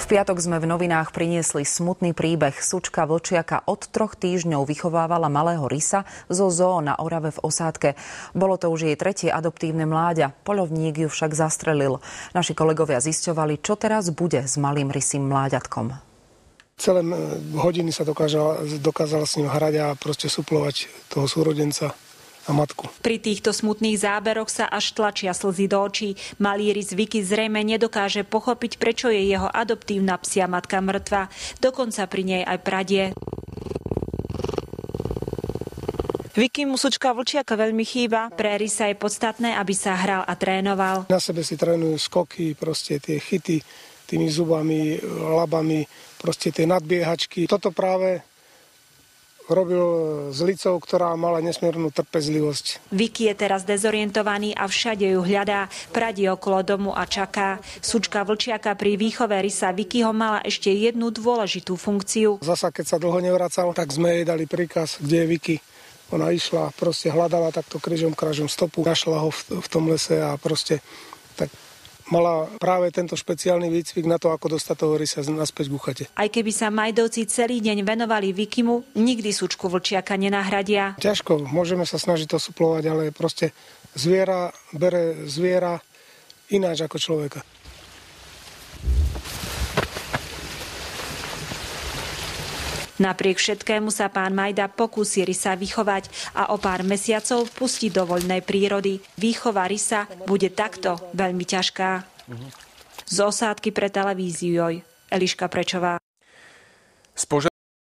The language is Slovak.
piatok sme v novinách priniesli smutný príbeh. Sučka vlčiaka od 3 týždňov vychovávala malého rysa zo zoo na Orave v Osádke. Bolo to už jej tretie adoptívne mláďa. Poľovník ju však zastrelil. Naši kolegovia zisťovali, čo teraz bude s malým rysím mláďatkom. Celé hodiny sa dokázala s ním hrať a proste suplovať toho súrodenca a matku. Pri týchto smutných záberoch sa až tlačia slzy do očí. Malý rys Vicky zrejme nedokáže pochopiť, prečo je jeho adoptívna psia matka mŕtva. Dokonca pri nej aj pradie. Vicky mu Sučka vlčiaka veľmi chýba. Pre rysa je podstatné, aby sa hral a trénoval. Na sebe si trénujú skoky, proste tie chyty tými zubami, labami, proste tie nadbiehačky. Toto práve robil s Licou, ktorá mala nesmiernu trpezlivosť. Vicky je teraz dezorientovaný a všade ju hľadá. Pradí okolo domu a čaká. Sučka vlčiaka pri výchove rysa Vickyho mala ešte jednu dôležitú funkciu. Zasa, keď sa dlho nevracal, tak sme jej dali príkaz, kde je Vicky. Ona išla, proste hľadala takto krížom krážom stopu. Našla ho v tom lese a proste tak mala práve tento špeciálny výcvik na to, ako dostať toho rysa naspäť k uchate. Aj keby sa Majdovci celý deň venovali Vickymu, nikdy Sučku vlčiaka nenahradia. Ťažko, môžeme sa snažiť to suplovať, ale proste zviera bere zviera ináč ako človeka. Napriek všetkému sa pán Majda pokúsi rysa vychovať a o pár mesiacov pustí do voľnej prírody. Výchova rysa bude takto veľmi ťažká. Z Osádky pre televíziu Joj, Eliška Prečová.